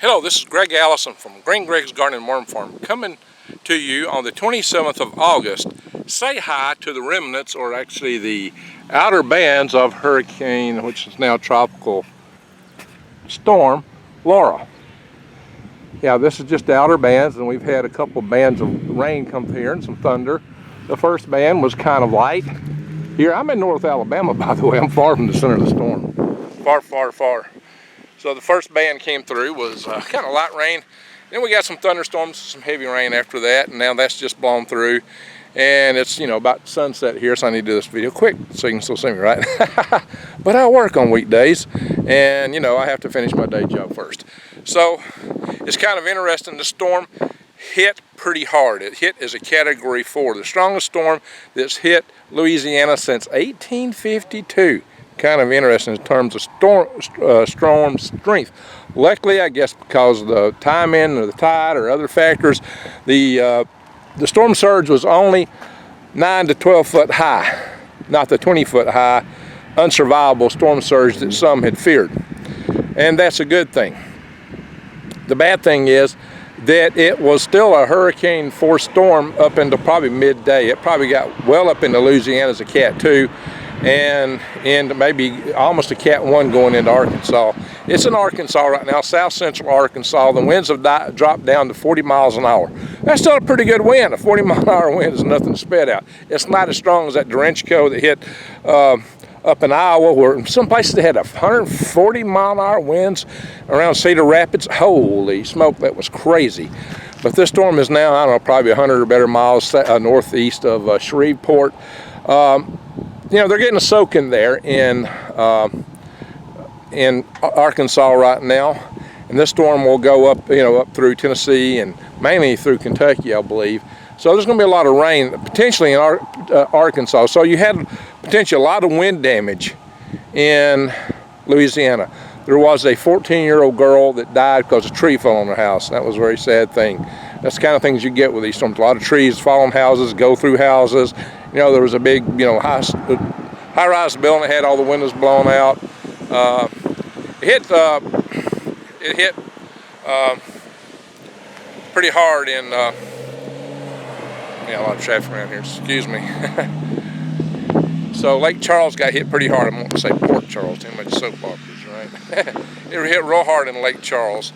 Hello, this is Greg Allison from Green Greg's Garden and Worm Farm, coming to you on the 27th of August. Say hi to the remnants, or actually the outer bands of Hurricane, which is now Tropical Storm, Laura. Yeah, this is just the outer bands, and we've had a couple bands of rain come here and some thunder. The first band was kind of light. Here, I'm in North Alabama, by the way. I'm far from the center of the storm. Far, far, far. So the first band came through, was kind of light rain. Then we got some thunderstorms, some heavy rain after that, and now that's just blown through. And it's, about sunset here, so I need to do this video quick so you can still see me, right? But I work on weekdays, and I have to finish my day job first. So it's kind of interesting. The storm hit pretty hard. It hit as a Category 4, the strongest storm that's hit Louisiana since 1852. Kind of interesting in terms of storm strength. Luckily, I guess because of the timing or the tide or other factors, the storm surge was only 9 to 12 foot high, not the 20 foot high unsurvivable storm surge that some had feared. And that's a good thing. The bad thing is that it was still a Hurricane 4 storm up into probably midday. It probably got well up into Louisiana as a Cat 2. And maybe almost a Cat 1 going into Arkansas. It's in Arkansas right now, south central Arkansas. The winds have dropped down to 40 miles an hour. That's still a pretty good wind. A 40-mile-an-hour wind is nothing to spit out. It's not as strong as that Derecho that hit up in Iowa, where some places they had 140-mile-an-hour winds around Cedar Rapids. Holy smoke, that was crazy. But this storm is now, I don't know, probably 100 or better miles northeast of Shreveport. They're getting a soaking there in Arkansas right now, and this storm will go up, up through Tennessee and mainly through Kentucky, I believe. So there's going to be a lot of rain potentially in Arkansas. So you had potentially a lot of wind damage in Louisiana. There was a 14-year-old girl that died because a tree fell on her house. That was a very sad thing. That's the kind of things you get with these storms. A lot of trees fall on houses, go through houses. There was a big, high-rise building that had all the windows blown out. It hit pretty hard in, a lot of traffic around here, excuse me. So Lake Charles got hit pretty hard. I'm going to say Port Charles, too much soap operas, right? It hit real hard in Lake Charles,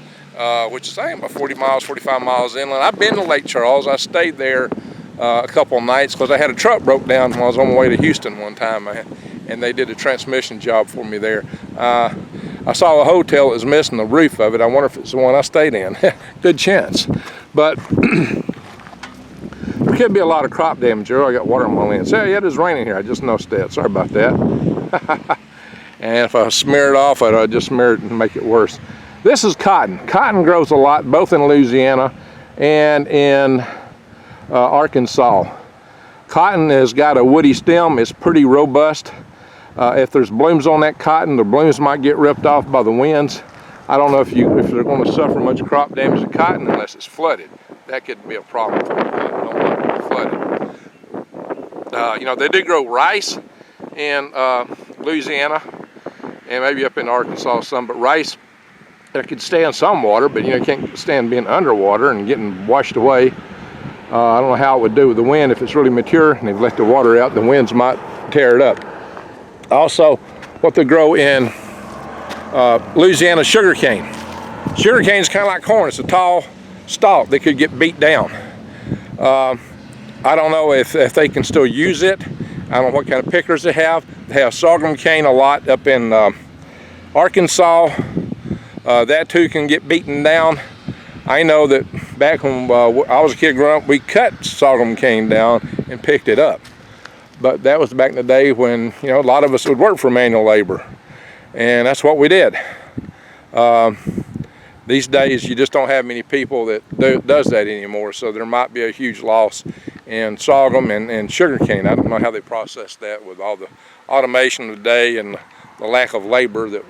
which is, I think, about 40 miles, 45 miles inland. I've been to Lake Charles. I stayed there a couple of nights because I had a truck broke down when I was on my way to Houston one time, and they did a transmission job for me there. I saw a hotel that was missing the roof of it. I wonder if it's the one I stayed in. Good chance. But there could be a lot of crop damage here. I got water on my lens. Yeah, it is raining here. I just noticed that. Sorry about that. And if I smear it off, I'd just smear it and make it worse. This is cotton. Cotton grows a lot, both in Louisiana and in Arkansas. Cotton has got a woody stem. It's pretty robust. If there's blooms on that cotton, the blooms might get ripped off by the winds. I don't know if they're going to suffer much crop damage to cotton unless it's flooded. That could be a problem for them. I don't want it to be flooded. They do grow rice in Louisiana and maybe up in Arkansas some, but rice that could stand some water, but you can't stand being underwater and getting washed away. I don't know how it would do with the wind. If it's really mature and they've let the water out, the winds might tear it up. Also, what they grow in Louisiana, sugarcane. Sugarcane is kind of like corn. It's a tall stalk that could get beat down. I don't know if they can still use it. I don't know what kind of pickers they have. They have sorghum cane a lot up in Arkansas. That too can get beaten down. I know that back when I was a kid growing up, we cut sorghum cane down and picked it up. But that was back in the day when, a lot of us would work for manual labor. And that's what we did. These days, you just don't have many people that does that anymore. So there might be a huge loss in sorghum and sugarcane. I don't know how they process that with all the automation of the day and the lack of labor that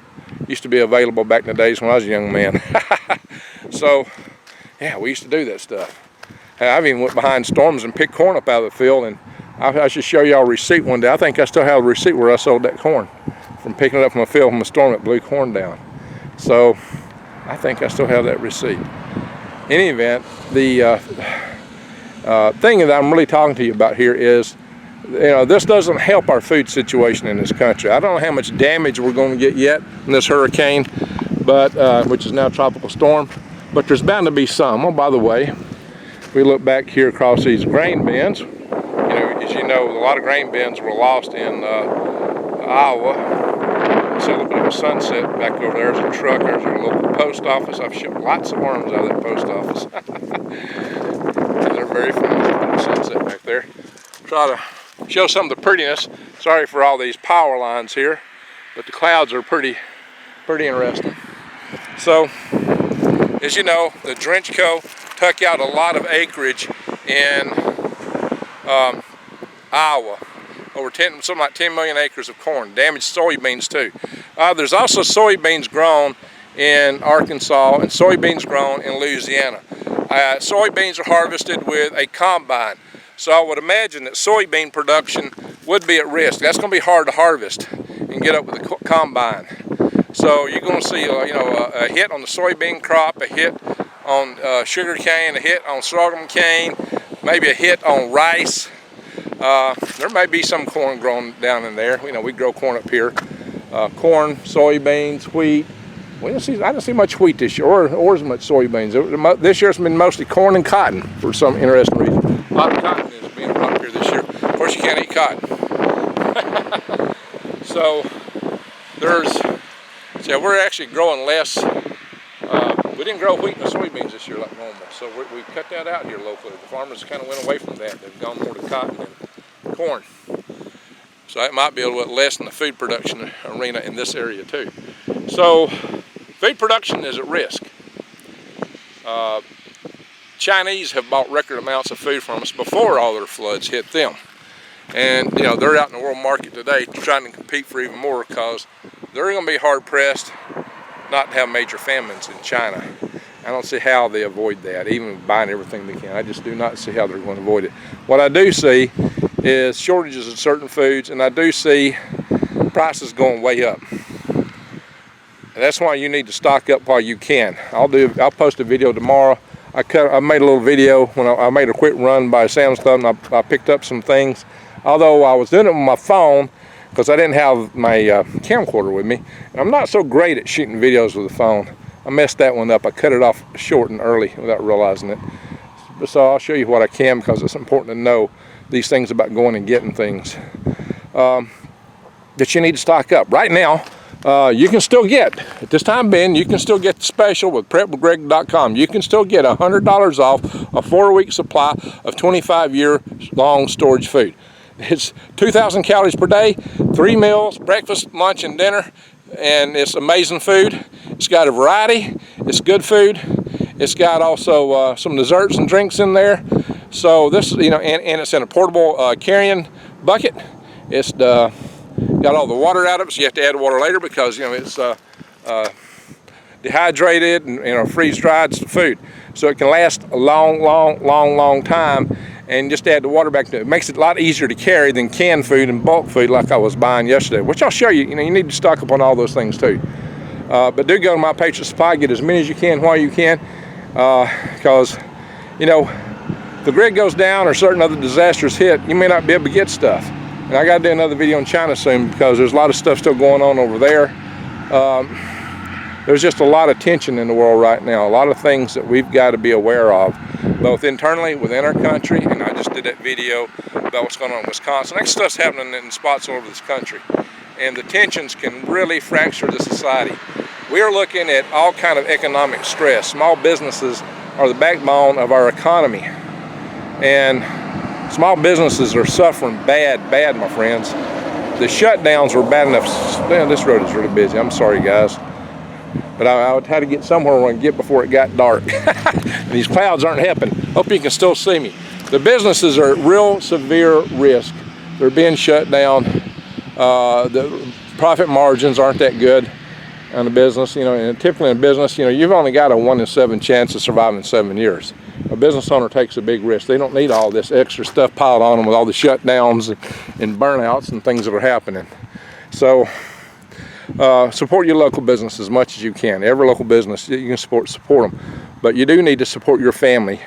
used to be available back in the days when I was a young man. So, yeah, we used to do that stuff. I've even went behind storms and picked corn up out of the field, and I should show y'all a receipt one day. I think I still have a receipt where I sold that corn from picking it up from a field from a storm that blew corn down. So I think I still have that receipt. In any event, the thing that I'm really talking to you about here is, this doesn't help our food situation in this country. I don't know how much damage we're going to get yet in this hurricane, but which is now a tropical storm, but there's bound to be some. Oh, by the way, if we look back here across these grain bins, as you know, a lot of grain bins were lost in Iowa. See a little bit of a sunset back over there. There's a truck. There's our local post office. I've shipped lots of worms out of that post office. They're very fun. There's a sunset back there. Try to show some of the prettiness. Sorry for all these power lines here, but the clouds are pretty interesting. So, as you know, the Derecho took out a lot of acreage in Iowa. Over something like 10 million acres of corn. Damaged soybeans too. There's also soybeans grown in Arkansas and soybeans grown in Louisiana. Soybeans are harvested with a combine. So I would imagine that soybean production would be at risk. That's going to be hard to harvest and get up with a combine. So you're going to see a hit on the soybean crop, a hit on sugar cane, a hit on sorghum cane, maybe a hit on rice. There may be some corn grown down in there. We grow corn up here. Corn, soybeans, wheat. I didn't see much wheat this year, or as much soybeans. This year it's been mostly corn and cotton for some interesting reason. A lot of cotton is being brought here this year. Of course, you can't eat cotton. So we're actually growing less. We didn't grow wheat and soybeans this year like normal, so we cut that out here locally. The farmers kind of went away from that. They've gone more to cotton and corn. So that might be a little bit less in the food production arena in this area too. So food production is at risk. Chinese have bought record amounts of food from us before all their floods hit them. And they're out in the world market today trying to compete for even more, because they're going to be hard pressed not to have major famines in China. I don't see how they avoid that, even buying everything they can. I just do not see how they're going to avoid it. What I do see is shortages of certain foods, and I do see prices going way up. And that's why you need to stock up while you can. I'll post a video tomorrow. I made a little video when I made a quick run by Sam's Club, and I picked up some things. Although I was doing it with my phone, because I didn't have my camcorder with me. And I'm not so great at shooting videos with a phone. I messed that one up. I cut it off short and early without realizing it. So I'll show you what I can, because it's important to know these things about going and getting things that you need to stock up. Right now, you can still get, at this time being, you can still get the special with prepwithgreg.com. You can still get $100 off a 4-week supply of 25-year long storage food. It's 2,000 calories per day, 3 meals, breakfast, lunch, and dinner, and it's amazing food. It's got a variety, it's good food. It's got also some desserts and drinks in there. So this, and it's in a portable carrying bucket. It's got all the water out of it, so you have to add water later, because it's dehydrated and freeze-dried food. So it can last a long time, and just add the water back to it. It makes it a lot easier to carry than canned food and bulk food like I was buying yesterday, which I'll show you. You need to stock up on all those things too. But do go to My Patriot Supply, get as many as you can while you can, because if the grid goes down or certain other disasters hit, you may not be able to get stuff. And I got to do another video on China soon, because there's a lot of stuff still going on over there. There's just a lot of tension in the world right now, a lot of things that we've got to be aware of, both internally within our country, and I just did that video about what's going on in Wisconsin. That stuff's happening in spots all over this country, and the tensions can really fracture the society. We are looking at all kind of economic stress. Small businesses are the backbone of our economy, and small businesses are suffering bad, my friends. The shutdowns were bad enough. Man, this road is really busy. I'm sorry, guys. But I would have to get somewhere where I can get before it got dark. These clouds aren't helping. Hope you can still see me. The businesses are at real severe risk. They're being shut down. The profit margins aren't that good on the business. And typically in business, you've only got a 1 in 7 chance of surviving in 7 years. A business owner takes a big risk. They don't need all this extra stuff piled on them with all the shutdowns and burnouts and things that are happening. So Support your local business as much as you can. Every local business, you can support them. But you do need to support your family.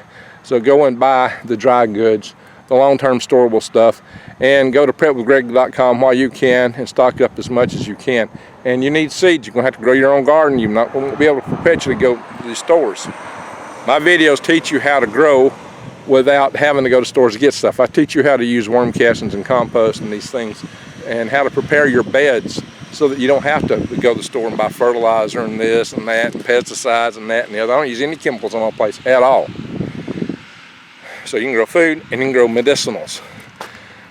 So go and buy the dry goods, the long-term storable stuff, and go to prepwithgreg.com while you can and stock up as much as you can. And you need seeds. You're going to have to grow your own garden. You're not going to be able to perpetually go to the stores. My videos teach you how to grow without having to go to stores to get stuff. I teach you how to use worm castings and compost and these things, and how to prepare your beds so that you don't have to go to the store and buy fertilizer and this and that and pesticides and that and the other. I don't use any chemicals on my place at all. So you can grow food and you can grow medicinals.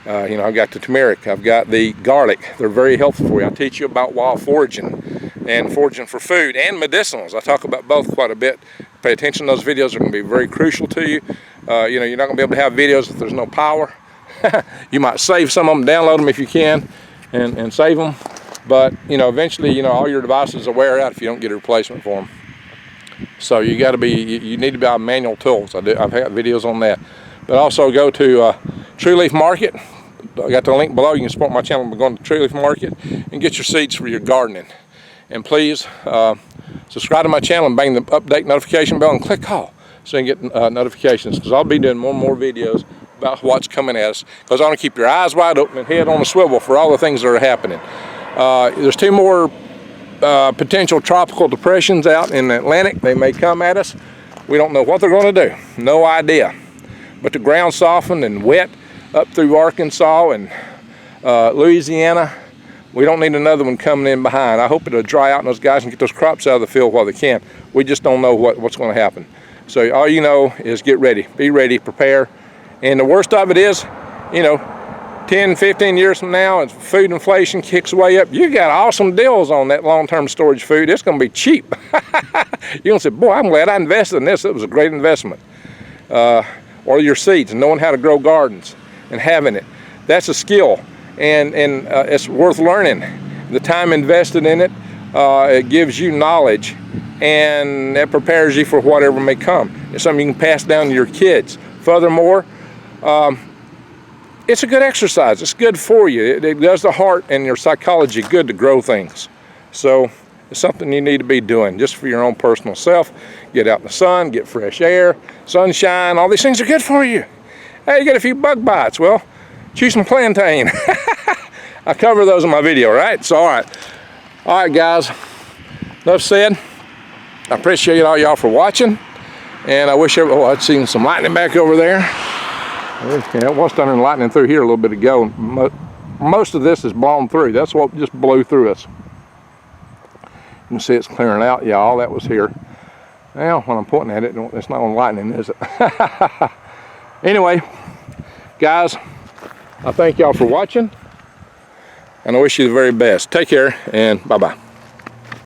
You know, I've got the turmeric, I've got the garlic. They're very helpful for you. I teach you about wild foraging and foraging for food and medicinals. I talk about both quite a bit. Pay attention to those videos. They're going to be very crucial to you. You know, you're not going to be able to have videos if there's no power. You might save some of them, download them if you can, and save them. But, you know, eventually, you know, all your devices will wear out if you don't get a replacement for them. So you got to be, you need to buy manual tools. I've got videos on that. But also go to True Leaf Market. I got the link below. You can support my channel by going to True Leaf Market and get your seeds for your gardening. And please subscribe to my channel and bang the update notification bell and click all so you can get notifications, because I'll be doing more and more videos about what's coming at us, because I want to keep your eyes wide open and head on a swivel for all the things that are happening. There's 2 more potential tropical depressions out in the Atlantic. They may come at us. We don't know what they're going to do. No idea. But the ground softened and wet up through Arkansas and Louisiana. We don't need another one coming in behind. I hope it'll dry out and those guys can get those crops out of the field while they can. We just don't know what's going to happen. So all you know is get ready. Be ready, prepare. And the worst of it is, you know, 10, 15 years from now, as food inflation kicks way up, you got awesome deals on that long-term storage food. It's going to be cheap. You're going to say, boy, I'm glad I invested in this. It was a great investment. Or your seeds, and knowing how to grow gardens and having it. That's a skill, and it's worth learning. The time invested in it, it gives you knowledge, and it prepares you for whatever may come. It's something you can pass down to your kids. Furthermore, it's a good exercise. It's good for you. It does the heart and your psychology good to grow things. So it's something you need to be doing just for your own personal self. Get out in the sun, get fresh air, sunshine. All these things are good for you. Hey, you get a few bug bites. Well, chew some plantain. I cover those in my video, right? So, all right, guys. Enough said. I appreciate all y'all for watching. And I wish I'd seen some lightning back over there. Yeah, it was thundering lightning through here a little bit ago. Most of this is blown through. That's what just blew through us. You can see it's clearing out, y'all. That was here. Now, when I'm pointing at it, it's not on lightning, is it? Anyway, guys, I thank y'all for watching, and I wish you the very best. Take care, and bye-bye.